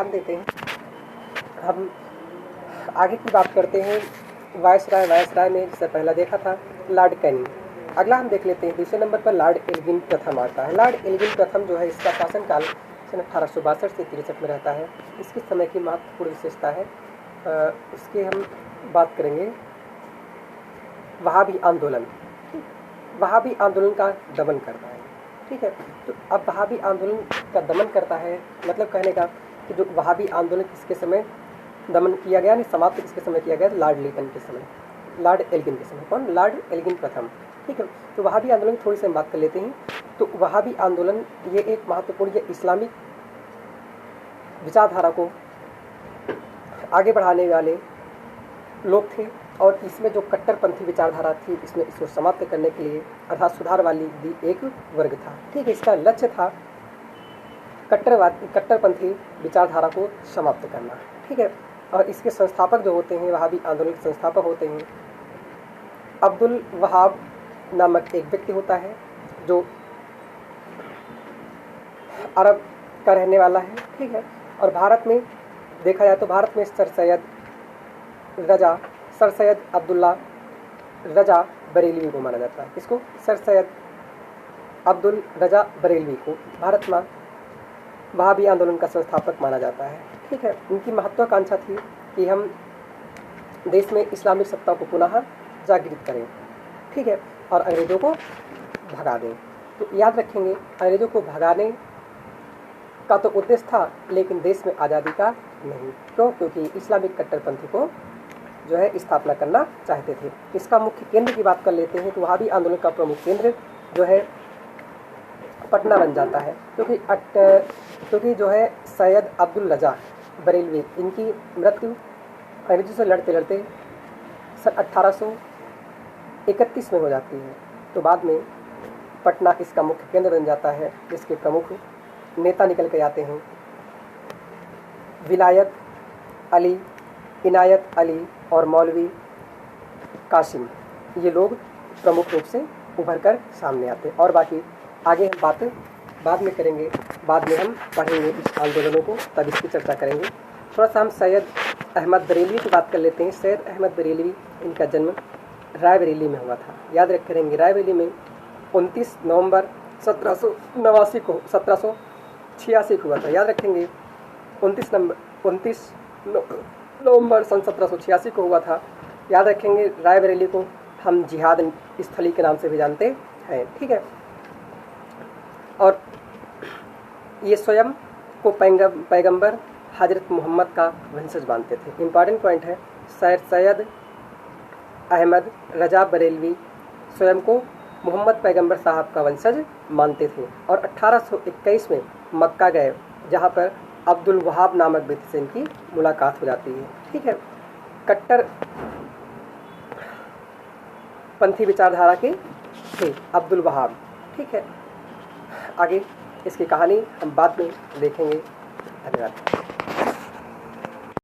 ध्यान देते हैं। हम आगे की बात करते हैं। वायसराय में जिससे पहला देखा था लॉर्ड कैनिंग। अगला हम देख लेते हैं, दूसरे नंबर पर लॉर्ड एल्गिन प्रथम आता है। लॉर्ड एल्गिन प्रथम जो है, इसका शासनकाल सन 1862 से 63 में रहता है। इसके समय की महत्वपूर्ण विशेषता है, इसके हम बात करेंगे वहाबी आंदोलन। वहाबी आंदोलन का दमन करता है, ठीक है। तो अब वहाबी आंदोलन का दमन करता है, मतलब कहने का कि जो वहाबी आंदोलन किसके समय दमन किया गया, नहीं समाप्त किसके समय किया गया, लॉर्ड लिटन के समय, लॉर्ड एल्गिन के समय। कौन? लॉर्ड एल्गिन प्रथम, ठीक है। तो वहाबी आंदोलन की थोड़ी सी हम बात कर लेते हैं। तो वहाबी आंदोलन ये एक महत्वपूर्ण, ये इस्लामिक विचारधारा को आगे बढ़ाने वाले लोग थे, और इसमें जो कट्टरपंथी विचारधारा थी, इसको समाप्त करने के लिए अर्थात सुधारवादी एक वर्ग था, ठीक है। इसका लक्ष्य था कट्टरपंथी विचारधारा को समाप्त करना, ठीक है। और इसके संस्थापक जो होते हैं, वहाबी आंदोलन के संस्थापक होते हैं अब्दुल वहाब नामक एक व्यक्ति होता है, जो अरब का रहने वाला है, ठीक है। और भारत में देखा जाए तो भारत में सर सैयद अब्दुल्ला रजा बरेलवी को माना जाता है। इसको सर सैयद अब्दुल रजा बरेलवी को भारत में वहाबी आंदोलन का संस्थापक माना जाता है, ठीक है। उनकी महत्वाकांक्षा थी कि हम देश में इस्लामिक सत्ता को पुनः जागृत करें, ठीक है, और अंग्रेज़ों को भगा दें। तो याद रखेंगे, अंग्रेज़ों को भगाने का तो उद्देश्य था, लेकिन देश में आज़ादी का नहीं। क्यों? क्योंकि इस्लामिक कट्टरपंथी को जो है स्थापना करना चाहते थे। इसका मुख्य केंद्र की बात कर लेते हैं, तो वहाबी आंदोलन का प्रमुख केंद्र जो है पटना बन जाता है, क्योंकि जो है सैयद अब्दुल रजा बरेलवी, इनकी मृत्यु अंग्रेज़ों से लड़ते लड़ते सन 1831 में हो जाती है। तो बाद में पटना इसका मुख्य केंद्र बन जाता है, जिसके प्रमुख नेता निकल के आते हैं विलायत अली, इनायत अली और मौलवी कासिम। ये लोग प्रमुख रूप से उभर कर सामने आते हैं, और बाकी आगे हम बातें बाद में करेंगे, बाद में हम पढ़ेंगे इस आंदोलनों को, तब इसकी चर्चा करेंगे। थोड़ा सा हम सैयद अहमद बरेलवी की बात कर लेते हैं। सैयद अहमद बरेलवी, इनका जन्म रायबरेली में हुआ था। याद रखे रहेंगे, रायबरेली में 29 नवंबर 1786 को 1786 को हुआ था। याद रखेंगे 29 नवंबर सन 1786 को हुआ था। याद रखेंगे, रायबरेली को हम जिहाद स्थली के नाम से भी जानते हैं, ठीक है। और ये स्वयं को पैगंबर हजरत मोहम्मद का वंशज मानते थे। इम्पॉर्टेंट पॉइंट है, सैयद अहमद रजा बरेलवी स्वयं को मोहम्मद पैगंबर साहब का वंशज मानते थे, और 1821 में मक्का गए, जहाँ पर अब्दुल वहाब नामक व्यक्ति से इनकी मुलाकात हो जाती है, ठीक है। कट्टर पंथी विचारधारा के थे अब्दुल वहाब, ठीक है। आगे इसकी कहानी हम बाद में देखेंगे। धन्यवाद।